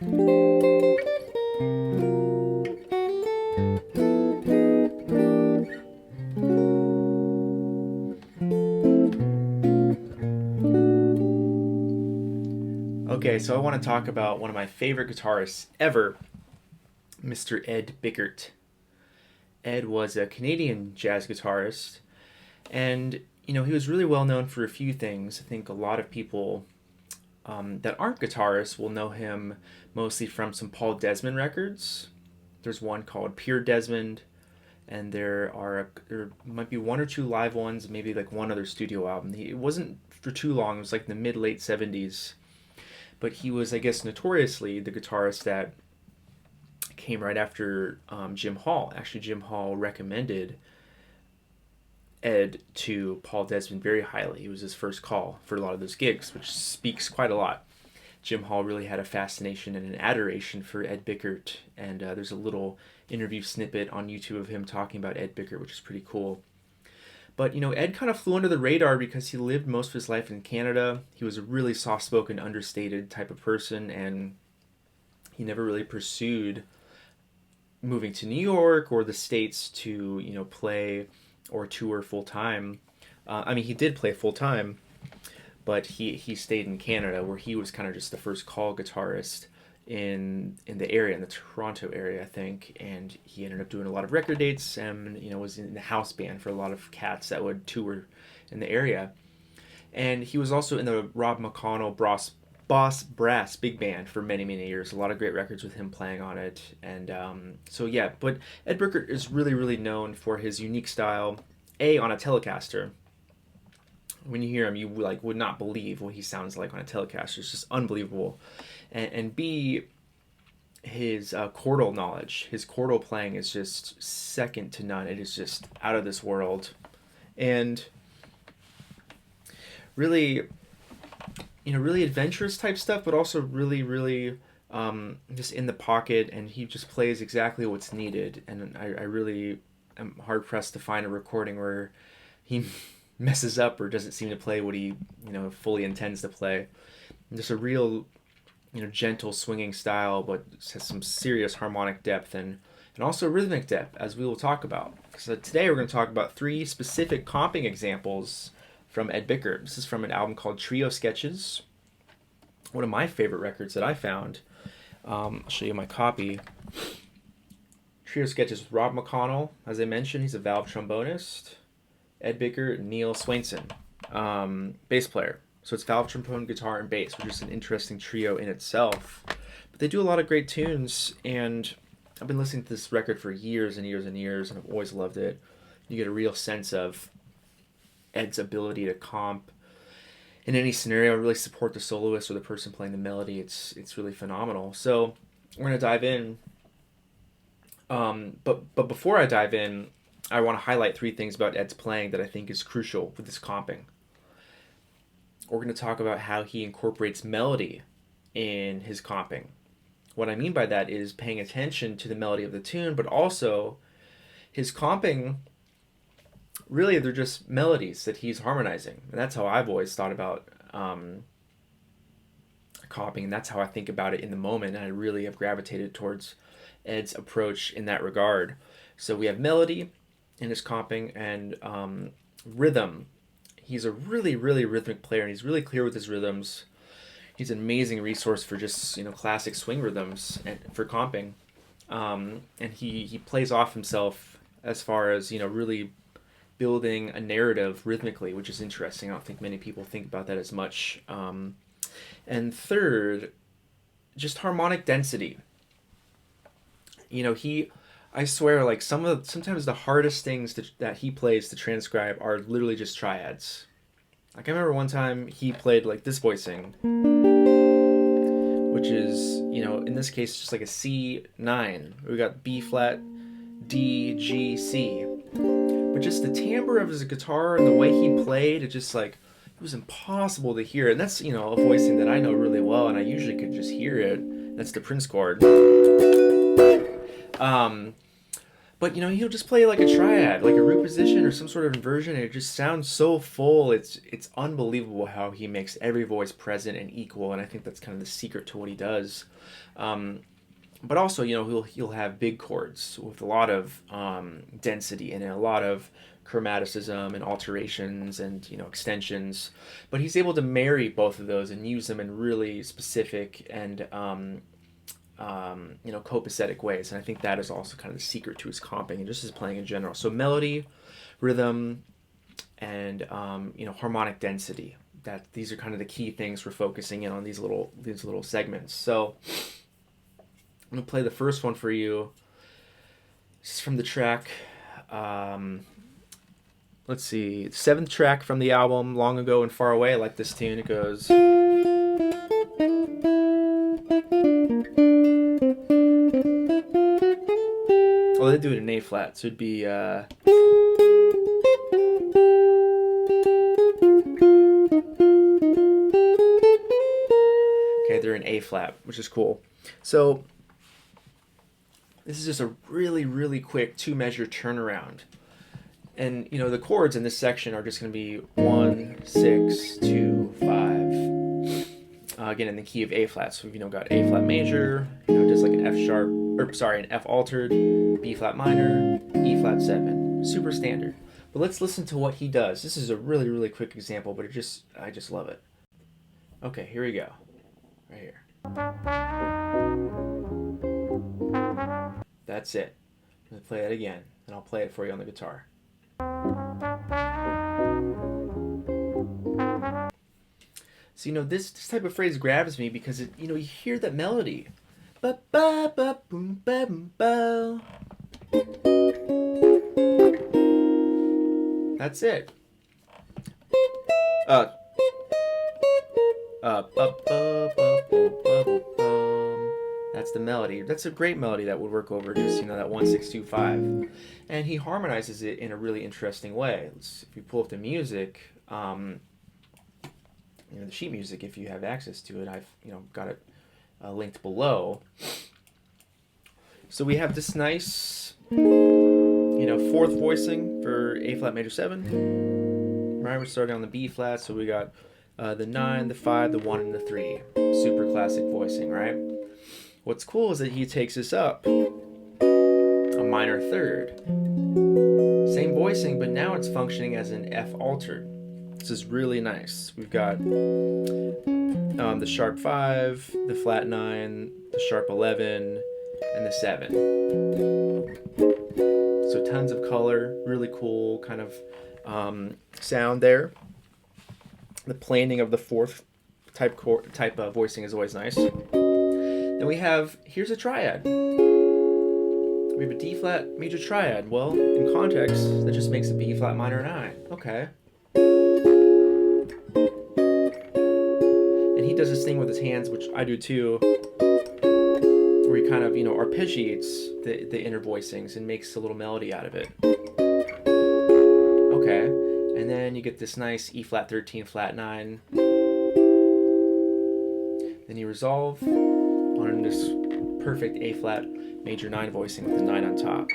Okay, so I want to talk about one of my favorite guitarists ever, Mr. Ed Bickert. Ed was a Canadian jazz guitarist, and he was really well known for a few things. I think a lot of people that aren't guitarists will know him mostly from some Paul Desmond records. There's one called Pure Desmond, and there might be one or two live ones, maybe like one other studio album. It wasn't for too long. It was like in the mid late '70s, but he was, I guess, notoriously the guitarist that came right after Jim Hall. Actually, Jim Hall recommended Ed to Paul Desmond very highly. He was his first call for a lot of those gigs, which speaks quite a lot. Jim Hall really had a fascination and an adoration for Ed Bickert, and there's a little interview snippet on YouTube of him talking about Ed Bickert, which is pretty cool. But Ed kind of flew under the radar because he lived most of his life in Canada. He was a really soft-spoken, understated type of person, and he never really pursued moving to New York or the States to play or tour full time. He did play full time, but he stayed in Canada, where he was kind of just the first call guitarist in the area, in the Toronto area, I think. And he ended up doing a lot of record dates, and was in the house band for a lot of cats that would tour in the area. And he was also in the Rob McConnell Boss Brass big band for many, many years. A lot of great records with him playing on it. And but Ed Bickert is really, really known for his unique style, on a Telecaster. When you hear him, you would not believe what he sounds like on a Telecaster. It's just unbelievable. And B, his chordal knowledge, his chordal playing is just second to none. It is just out of this world. And really, really adventurous type stuff, but also really, really just in the pocket, and he just plays exactly what's needed. And I really am hard pressed to find a recording where he messes up or doesn't seem to play what he fully intends to play. And just a real gentle swinging style, but has some serious harmonic depth and also rhythmic depth, as we will talk about. So today we're going to talk about 3 specific comping examples from Ed Bickert. This is from an album called Trio Sketches, one of my favorite records that I found. I'll show you my copy. Trio Sketches with Rob McConnell. As I mentioned, he's a valve trombonist. Ed Bickert and Neil Swainson, bass player. So it's valve trombone, guitar, and bass, which is an interesting trio in itself. But they do a lot of great tunes, and I've been listening to this record for years and years and years, and I've always loved it. You get a real sense of Ed's ability to comp in any scenario, really support the soloist or the person playing the melody. It's really phenomenal. So we're going to dive in. But before I dive in, I want to highlight 3 things about Ed's playing that I think is crucial with this comping. We're going to talk about how he incorporates melody in his comping. What I mean by that is paying attention to the melody of the tune, but also his comping, really they're just melodies that he's harmonizing. And that's how I've always thought about comping, and that's how I think about it in the moment, and I really have gravitated towards Ed's approach in that regard. So we have melody in his comping, and rhythm. He's a really, really rhythmic player, and he's really clear with his rhythms. He's an amazing resource for just classic swing rhythms and for comping. And he plays off himself as far as really building a narrative rhythmically, which is interesting. I don't think many people think about that as much. And third, just harmonic density. I swear, sometimes the hardest things that he plays to transcribe are literally just triads. I remember one time he played this voicing, which is, in this case, just like a C9. We got B flat, D, G, C. But just the timbre of his guitar and the way he played, it was impossible to hear. And that's, a voicing that I know really well, and I usually could just hear it. That's the Prince chord. But he'll just play like a triad, like a root position or some sort of inversion, and it just sounds so full. It's unbelievable how he makes every voice present and equal, and I think that's kind of the secret to what he does. Um, but also, he'll have big chords with a lot of density and a lot of chromaticism and alterations and extensions. But he's able to marry both of those and use them in really specific and copacetic ways. And I think that is also kind of the secret to his comping and just his playing in general. So melody, rhythm, and harmonic density. That these are kind of the key things we're focusing in on these little segments. So I'm gonna play the first one for you. This is from the track. Let's see, 7th track from the album, Long Ago and Far Away. I like this tune. It goes. Well, they do it in A flat, so it'd be. Okay, they're in A flat, which is cool. So this is just a really, really quick 2-measure turnaround. And the chords in this section are just going to be 1, 6, 2, 5. Again, in the key of A flat. So we've got A flat major, just like an F sharp, an F altered, B flat minor, E flat 7. Super standard. But let's listen to what he does. This is a really, really quick example, but I just love it. Okay, here we go. Right here. That's it. I'm going to play that again, and I'll play it for you on the guitar. So this type of phrase grabs me because you hear that melody. Ba ba ba boom ba boom ba. That's it. Ba ba ba ba ba ba. That's the melody. That's a great melody that would work over just that 1, 6, 2, 5. And he harmonizes it in a really interesting way. If you pull up the music, the sheet music, if you have access to it, I've got it linked below. So we have this nice 4th voicing for A flat major 7. Right, we're starting on the B flat, so we got the 9, the 5, the 1, and the 3. Super classic voicing, right? What's cool is that he takes this up a minor 3rd. Same voicing, but now it's functioning as an F altered. This is really nice. We've got the sharp 5, the flat 9, the sharp 11, and the 7. So tons of color, really cool kind of sound there. The planing of the 4th type voicing is always nice. Then we have, here's a triad. We have a D flat major triad. Well, in context, that just makes a B flat minor 9. Okay. And he does this thing with his hands, which I do too, where he kind of, arpeggiates the inner voicings and makes a little melody out of it. Okay. And then you get this nice E flat 13, flat 9. Then you resolve on this perfect A flat major 9 voicing with the 9 on top.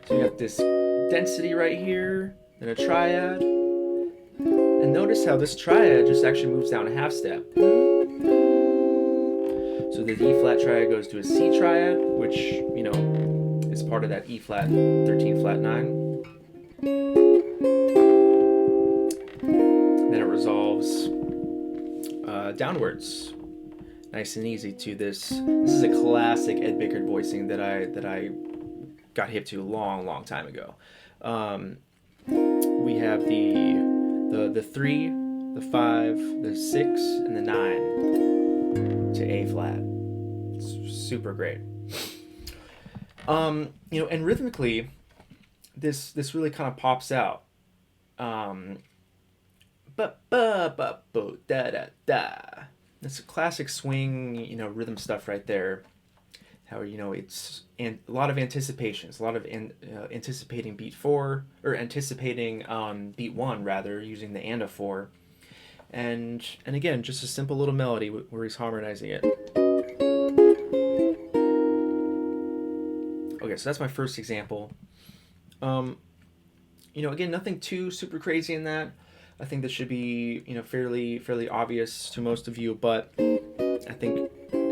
So you got this density right here, and a triad. And notice how this triad just actually moves down a half step. So the D flat triad goes to a C triad, which, is part of that E flat 13, flat 9. Then it resolves downwards, nice and easy to this. This is a classic Ed Bickert voicing that I got hip to a long time ago. We have the 3, the 5, the 6, and the 9 to A flat. It's super great. And rhythmically, this really kind of pops out. Ba ba ba bo da da da. That's a classic swing, rhythm stuff right there. How it's a lot of anticipations, a lot of anticipating beat 4 or anticipating beat 1 rather, using the and a 4, and again just a simple little melody where he's harmonizing it. Okay, Okay, so that's my first example. You know, again, nothing too super crazy in that. I think this should be, you know, fairly obvious to most of you, but I think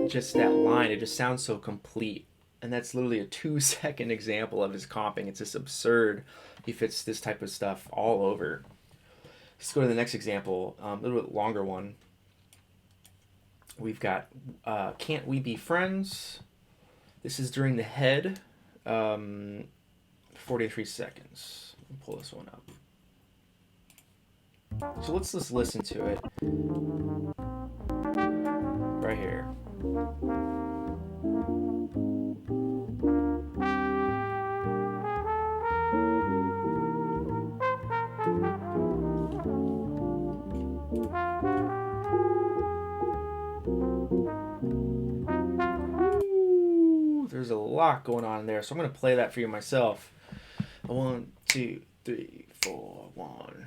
just that line, it just sounds so complete. And that's literally a 2-second example of his comping. It's just absurd. He fits this type of stuff all over. Let's go to the next example, a little bit longer one. We've got Can't We Be Friends? This is during the head, 43 seconds. Let me pull this one up. So let's just listen to it right here. Ooh, there's a lot going on there, so I'm going to play that for you myself. 1, 2, 3, 4, 1.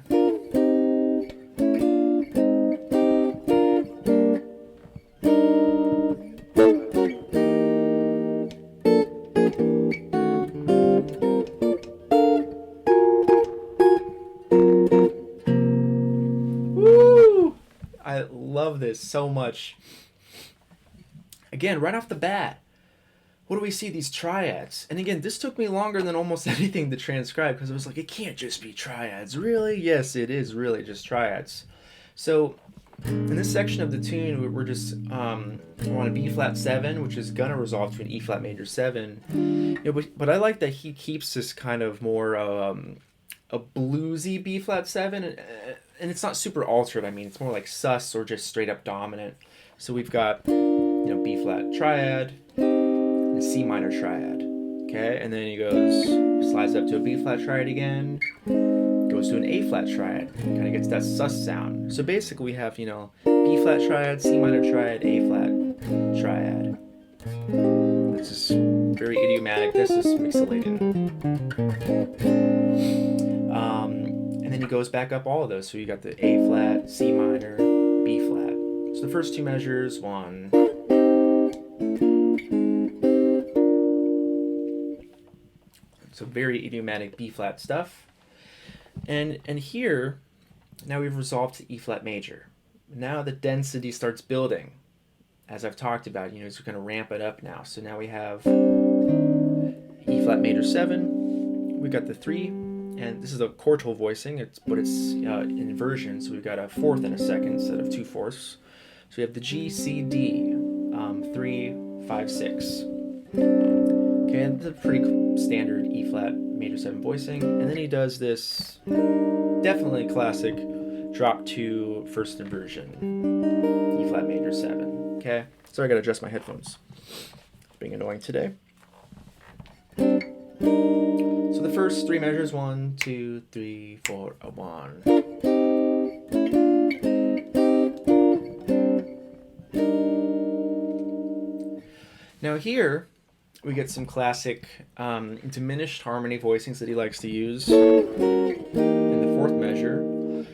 I love this so much. Again, right off the bat, what do we see? These triads. And again, this took me longer than almost anything to transcribe because I was like, it can't just be triads. Really? Yes, it is really just triads. So in this section of the tune, we're just on a B flat 7, which is gonna resolve to an E flat major 7. You know, but I like that he keeps this kind of more a bluesy B flat 7, and it's not super altered. I mean, it's more like sus or just straight up dominant. So we've got, you know, B flat triad and a C minor triad. Okay, and then he slides up to a B flat triad again, goes to an A flat triad, kind of gets that sus sound. So basically we have, you know, B flat triad, C minor triad, A flat triad. This is very idiomatic. This is mixolydian. And then he goes back up all of those. So you got the A flat, C minor, B flat. So the first two measures, 1. So very idiomatic B flat stuff. And here, now we've resolved to E flat major. Now the density starts building. As I've talked about, you know, we're going to ramp it up now. So now we have E flat major 7. We've got the 3, and this is a quartal voicing, but it's in inversion. So we've got a fourth and a second instead of 2 fourths. So we have the G, C, D, 3, 5, 6. Okay, and this is a pretty standard E flat major 7 voicing. And then he does this definitely classic drop 2 first inversion, E flat major 7. Okay, so I gotta adjust my headphones. Being annoying today. So the first 3 measures, 1, 2, 3, 4, 1. Now here we get some classic diminished harmony voicings that he likes to use in the 4th measure.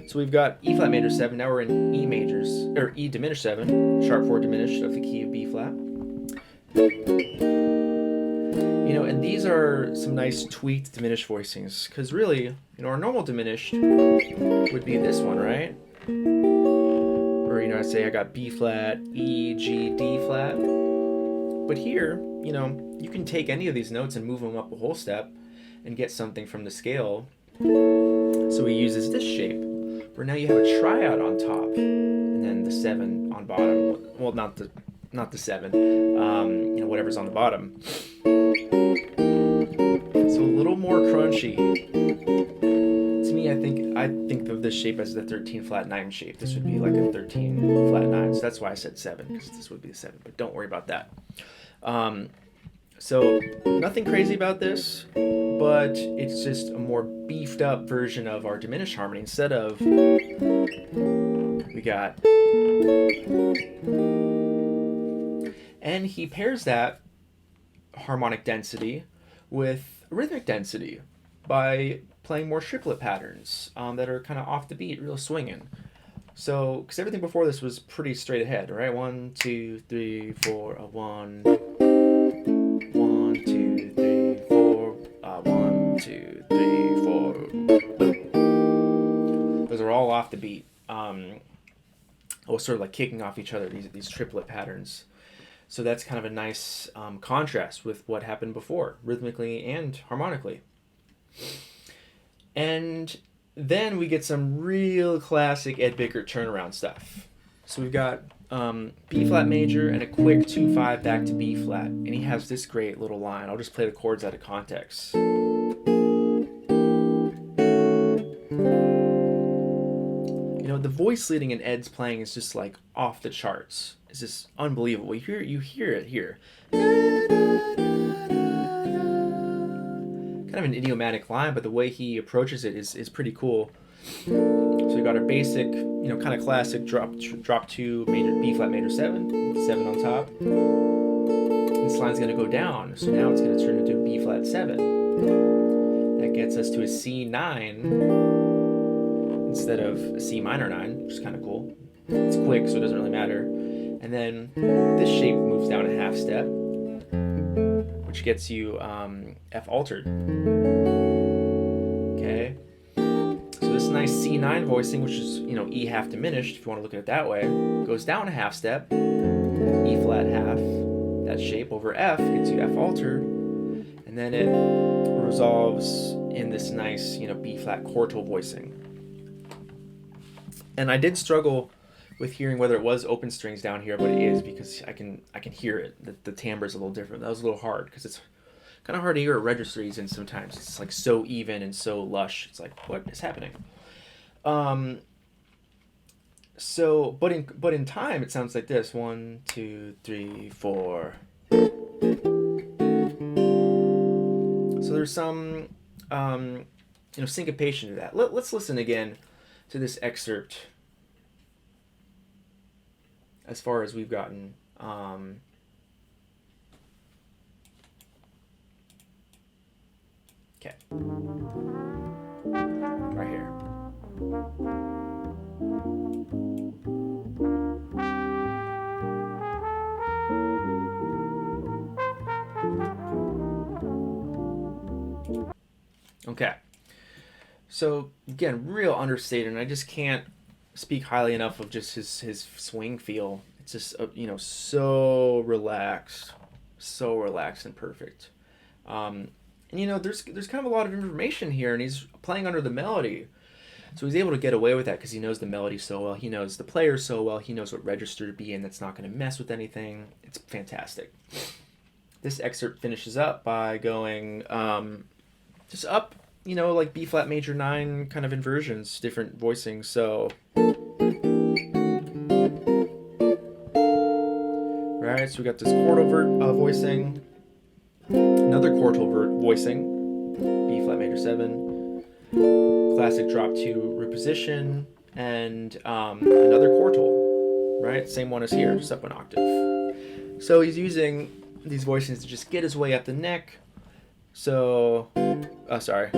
So we've got E flat major 7. Now we're in E majors, or E diminished 7, sharp 4 diminished of the key of B flat. You know, and these are some nice tweaked diminished voicings, because really, you know, our normal diminished would be this one, right? Or, you know, I say I got B flat, E, G, D flat. But here, you know, you can take any of these notes and move them up a whole step and get something from the scale. So he uses this shape, where now you have a triad on top, and then the 7 on bottom. Well, not the 7, you know, whatever's on the bottom. So a little more crunchy. To me, I think of this shape as the 13 flat 9 shape. This would be like a 13 flat 9. So that's why I said 7, because this would be the 7. But don't worry about that. So nothing crazy about this, but it's just a more beefed up version of our diminished harmony. Instead of, we got, and he pairs that harmonic density with rhythmic density by playing more triplet patterns that are kind of off the beat, real swinging. So, because everything before this was pretty straight ahead, right? 1, 2, 3, 4, 1. 1, 2, 3, 4. 1, 2, 3, 4. Boom. Those are all off the beat. Sort of like kicking off each other, these triplet patterns. So that's kind of a nice contrast with what happened before, rhythmically and harmonically. And then we get some real classic Ed Bickert turnaround stuff. So we've got B flat major and a quick 2-5 back to B flat. And he has this great little line. I'll just play the chords out of context. The voice leading in Ed's playing is just like off the charts. It's just unbelievable. You hear it here. Kind of an idiomatic line, but the way he approaches it is pretty cool. So we got our basic, kind of classic drop 2 major B flat major 7 on top. This line's gonna go down, so now it's gonna turn into a B flat 7. That gets us to a C9. Instead of a C minor 9, which is kind of cool. It's quick, so it doesn't really matter. And then this shape moves down a half step, which gets you F altered. Okay. So this nice C9 voicing, which is E half diminished, if you want to look at it that way, goes down a half step, E flat half, that shape over F gets you F altered, and then it resolves in this nice B flat quartal voicing. And I did struggle with hearing whether it was open strings down here, but it is, because I can hear it. The timbre is a little different. That was a little hard because it's kind of hard to hear at registries, and sometimes it's like so even and so lush. It's like, what is happening? But in time it sounds like this: 1, 2, 3, 4. So there's some syncopation to that. Let's listen again to this excerpt as far as we've gotten. Okay. Right here. Okay. So again, real understated, and I just can't speak highly enough of just his swing feel. It's just so relaxed and perfect. And there's kind of a lot of information here, and he's playing under the melody, so he's able to get away with that because he knows the melody so well. He knows the player so well. He knows what register to be in that's not going to mess with anything. It's fantastic. This excerpt finishes up by going just up. Like B flat major 9 kind of inversions, different voicings. So, right, so we got this quartal voicing, another quartal voicing, B flat major 7, classic drop 2 reposition, and another quartal, right? Same one as here, just up an octave. So he's using these voicings to just get his way up the neck. So, sorry.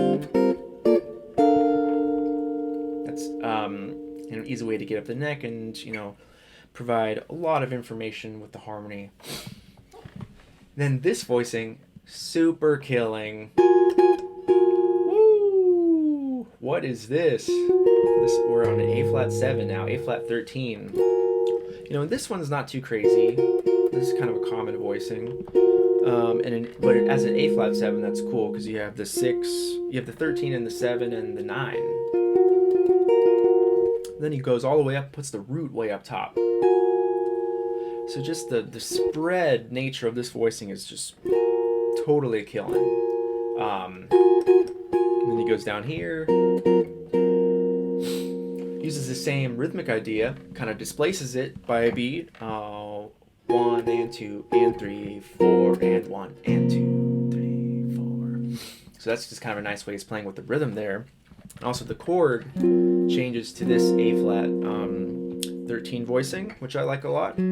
That's an easy way to get up the neck and provide a lot of information with the harmony. Then this voicing, super killing. Woo! What is this? We're on an A flat 7 now, A flat 13. This one's not too crazy. This is kind of a common voicing. But as an A flat 7, that's cool because you have the 6, you have the 13 and the 7 and the 9. Then he goes all the way up, puts the root way up top. So just the spread nature of this voicing is just totally killing. And then he goes down here, uses the same rhythmic idea, kind of displaces it by a beat. 1 and 2 and 3, 4 and 1 and 2, 3, 4. So that's just kind of a nice way he's playing with the rhythm there. And also the chord changes to this A flat 13 voicing, which I like a lot. Then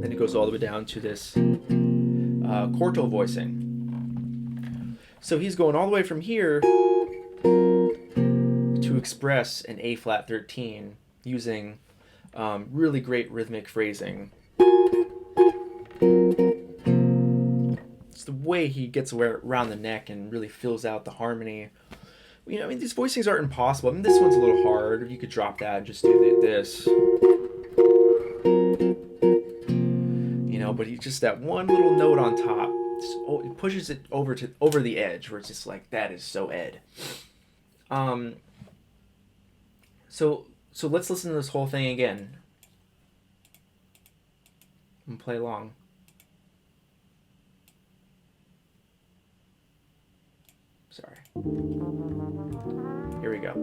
it goes all the way down to this quartal voicing. So he's going all the way from here to express an A flat 13 using really great rhythmic phrasing. It's the way he gets around the neck and really fills out the harmony. You know, I mean, these voicings aren't impossible. I mean, this one's a little hard. You could drop that and just do this. You know, but he just that one little note on top, it pushes it over the edge where it's just like, that is so Ed. So let's listen to this whole thing again and play along. Sorry. Here we go.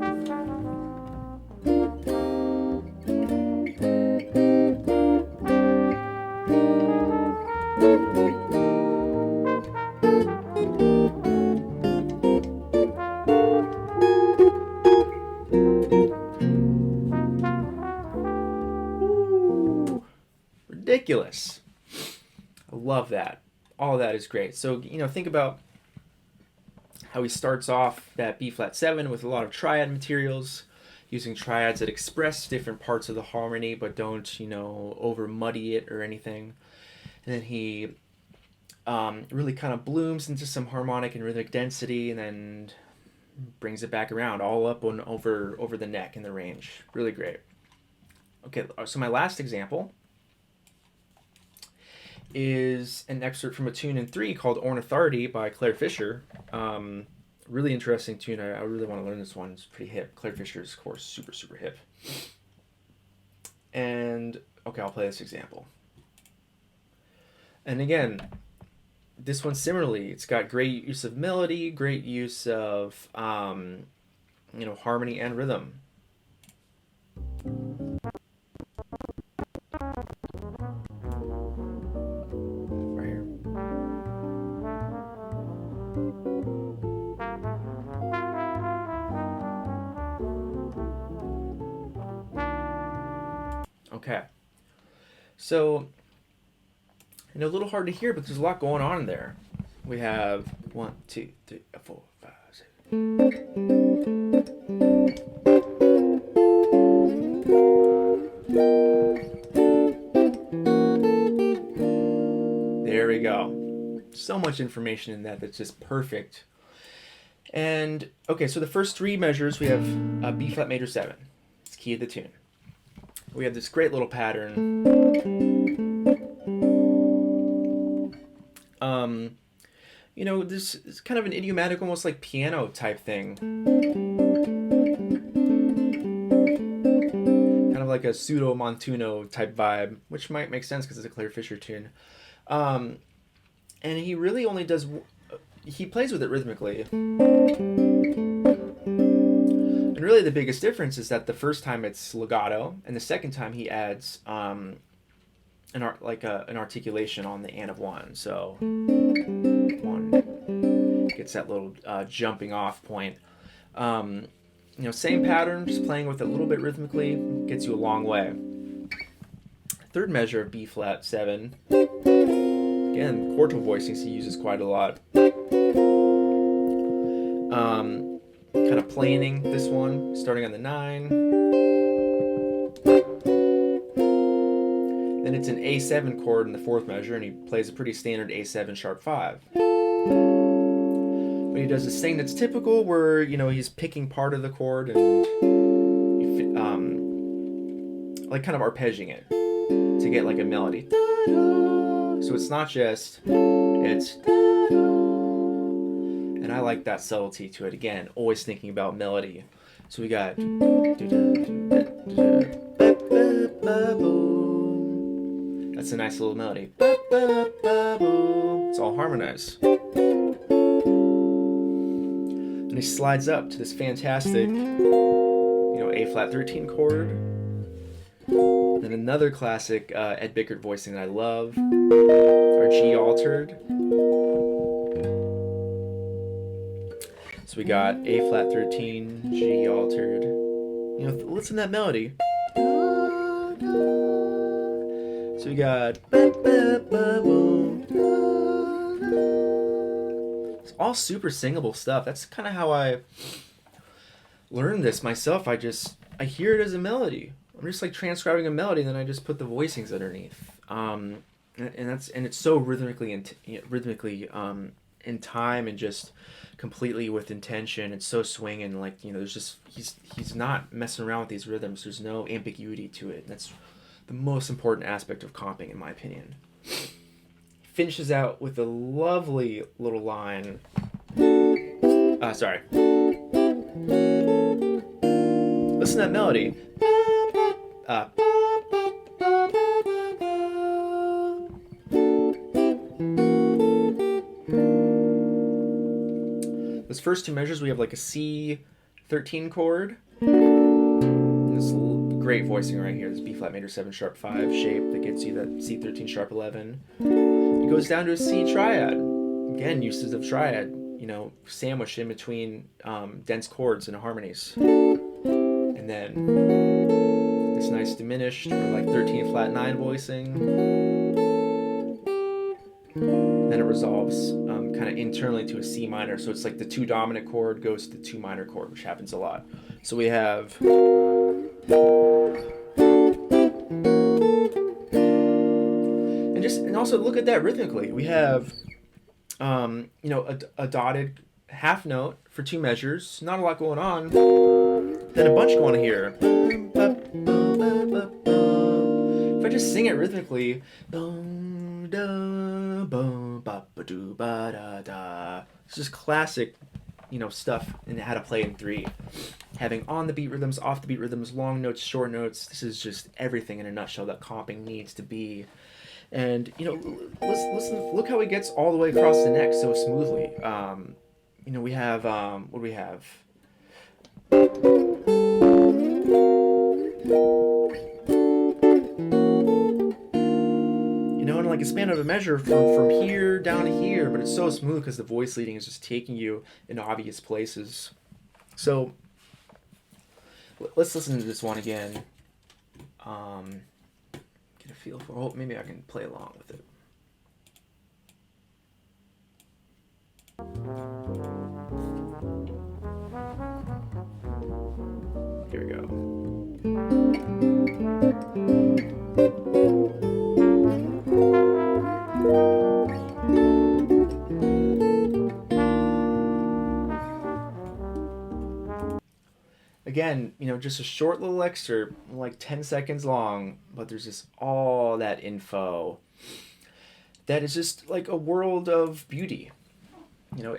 Ooh, ridiculous. I love that. All of that is great. So, you know, think about how he starts off that B flat 7 with a lot of triad materials, using triads that express different parts of the harmony but don't, you know, over muddy it or anything. And then he really kind of blooms into some harmonic and rhythmic density, and then brings it back around all up and over the neck in the range. Really great. Okay, so my last example is an excerpt from a tune in 3 called Ornithardy by Claire Fischer. Really interesting tune. I really want to learn this one. It's pretty hip. Claire Fischer's, of course, super, super hip. And, okay, I'll play this example. And again, this one similarly, it's got great use of melody, great use of, you know, harmony and rhythm. Okay, so, and a little hard to hear, but there's a lot going on in there. We have 1, 2, 3, 4, 5, 6. There we go. So much information in that that's just perfect. And, okay, so the first 3 measures, we have a B flat major 7. It's key of the tune. We have this great little pattern. You know, this is kind of an idiomatic, almost like piano type thing. Kind of like a pseudo Montuno type vibe, which might make sense because it's a Claire Fischer tune. And he really only does, he plays with it rhythmically. And really the biggest difference is that the first time it's legato, and the second time he adds an articulation on the and of 1. So 1 gets that little jumping off point. You know, same pattern, just playing with it a little bit rhythmically gets you a long way. Third measure of B flat 7. Again, quartal voicings he uses quite a lot. Kind of planing this one, starting on the 9. Then it's an A7 chord in the 4th measure, and he plays a pretty standard A7 sharp 5. But he does this thing that's typical where, you know, he's picking part of the chord and like kind of arpeggiating it to get like a melody. So it's not just, it's, and I like that subtlety to it. Again, always thinking about melody. So we got, that's a nice little melody. It's all harmonized. And he slides up to this fantastic, you know, A flat 13 chord. Then another classic Ed Bickert voicing that I love, our G altered. So we got A flat 13, G altered. You know, listen to that melody. So we got. It's all super singable stuff. That's kind of how I learned this myself. I hear it as a melody. I'm just like transcribing a melody, and then I just put the voicings underneath. and it's so rhythmically in time, and just completely with intention. It's so swinging, like, there's just he's not messing around with these rhythms. There's no ambiguity to it. And that's the most important aspect of comping, in my opinion. Finishes out with a lovely little line. Sorry. Listen to that melody. Those first two measures, we have like a C13 chord. This great voicing right here. This B flat major 7 sharp 5 shape that gets you that C13 sharp 11. It goes down to a C triad. Again, uses of triad, sandwiched in between dense chords and harmonies. And then this nice diminished, or like 13 flat 9 voicing. Then it resolves kind of internally to a C minor. So it's like the 2 dominant chord goes to the 2 minor chord, which happens a lot. So we have... And also look at that rhythmically. We have, a dotted half note for 2 measures. Not a lot going on. Then a bunch going here. If I just sing it rhythmically, it's just classic, stuff and how to play in 3. Having on the beat rhythms, off the beat rhythms, long notes, short notes. This is just everything in a nutshell that comping needs to be. And listen, look how he gets all the way across the neck so smoothly. We have what do we have? In like a span of a measure from here down to here, but it's so smooth because the voice leading is just taking you in obvious places. So let's listen to this one again. Get a feel for. Oh, maybe I can play along with it. Here we go. Again, just a short little excerpt, like 10 seconds long, but there's just all that info that is just like a world of beauty.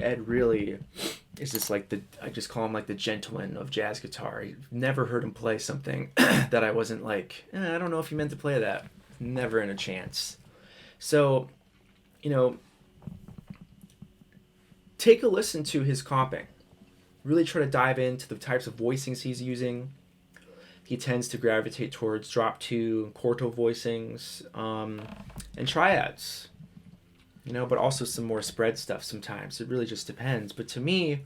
Ed really is just like I just call him like the gentleman of jazz guitar. I've never heard him play something that I wasn't like, I don't know if he meant to play that. Never in a chance. So, take a listen to his comping. Really try to dive into the types of voicings he's using. He tends to gravitate towards drop 2 and quarto voicings, and triads, but also some more spread stuff sometimes. It really just depends. But to me,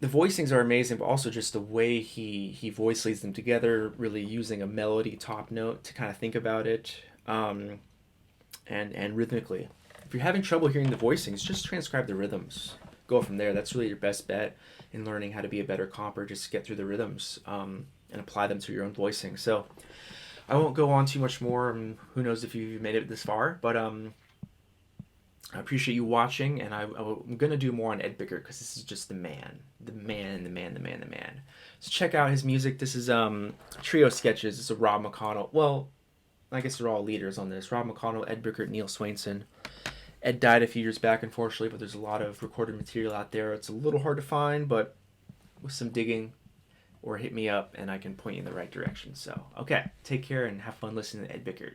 the voicings are amazing, but also just the way he voice leads them together, really using a melody top note to kind of think about it, and rhythmically. If you're having trouble hearing the voicings, just transcribe the rhythms. Go from there. That's really your best bet in learning how to be a better comper. Just get through the rhythms and apply them to your own voicing. So I won't go on too much more. Who knows if you've made it this far, but I appreciate you watching, and I'm going to do more on Ed Bickert because this is just the man. So check out his music. This is Trio Sketches. It's a Rob McConnell. Well, I guess they're all leaders on this. Rob McConnell, Ed Bickert, Neil Swainson. Ed died a few years back, unfortunately, but there's a lot of recorded material out there. It's a little hard to find, but with some digging, or hit me up and I can point you in the right direction. So, okay, take care and have fun listening to Ed Bickert.